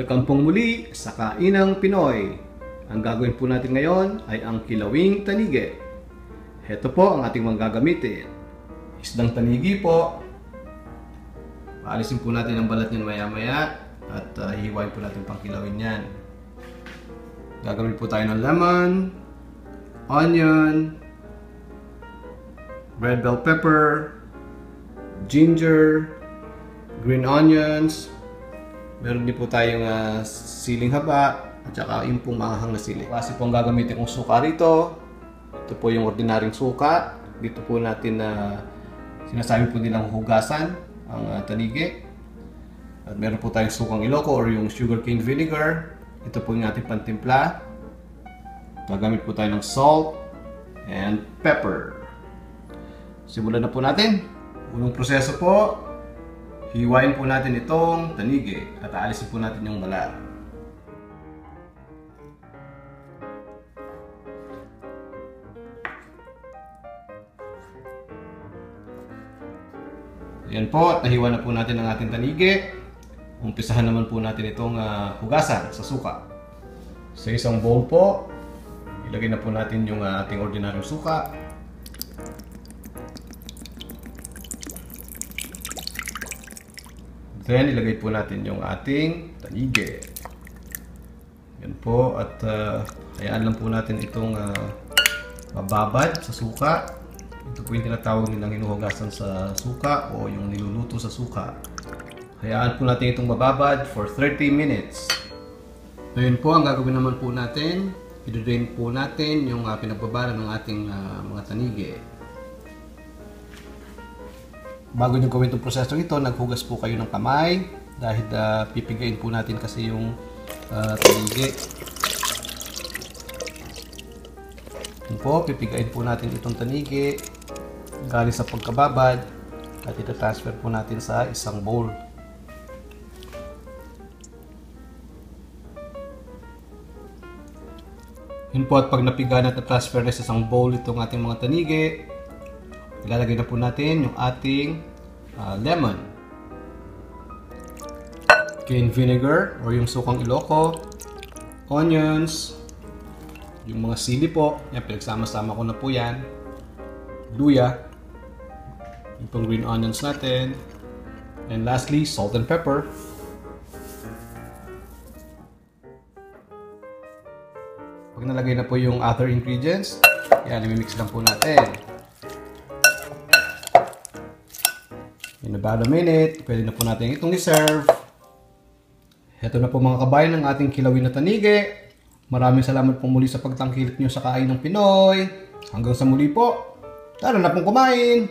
Welcome pong muli sa Kainang Pinoy. Ang gagawin po natin ngayon ay ang kilawing tanigi. Heto po ang ating mga gagamitin. Isdang tanigi po. Paalisin po natin ang balat niyan maya-maya at hihiwain po natin pang kilawin yan. Gagawin po tayo ng lemon, onion, red bell pepper, ginger, green onions. Meron din po tayong siling haba at saka yung pong mahahang na sili. Kasi po ang gagamitin kong suka rito. Ito po yung ordinaryong suka. Dito po natin sinasabi po nilang hugasan ang tanigi. At meron po tayong sukang Ilocos or yung sugarcane vinegar. Ito po yung ating pantimpla. Gagamit po tayo ng salt and pepper. Simulan na po natin. Unang proseso po, hiwain po natin itong tanigi at aalisin po natin yung balat. Ayan po, at nahiwa na po natin ang ating tanigi. Umpisahan naman po natin itong hugasan sa suka. Sa isang bowl po, ilagay na po natin yung ating ordinaryong suka. Then, ilagay po natin yung ating tanigi. Yan po. At hayaan lang po natin itong mababad sa suka. Ito po yung tinatawag nilang hinuhugasan sa suka o yung niluluto sa suka. Hayaan po natin itong mababad for 30 minutes. Ngayon po, ang gagawin naman po natin, i-drain po natin yung pinagbabala ng ating mga tanigi. Bago nyo gawin itong proseso ito, naghugas po kayo ng kamay dahil pipigain po natin kasi yung tanigi. Yun po, pipigain po natin itong tanigi galing sa pagkababad at ita-transfer po natin sa isang bowl. Yun po, at pag napiga na transfer na sa isang bowl itong ating mga tanigi, ilalagay na po natin yung ating lemon, cane vinegar or yung sukang Ilocos, onions, yung mga sili po, yan, pinagsama-sama ko na po yan, luya, yung pang green onions natin, and lastly, salt and pepper. Pag nalagay na po yung other ingredients, yan, i-mix lang po natin. In about a minute, pwede na po natin itong i-serve. Ito na po mga kabayan ng ating kilawin na tanigi. Maraming salamat po muli sa pagtangkilik nyo sa Kainang Pinoy. Hanggang sa muli po, tara na pong kumain!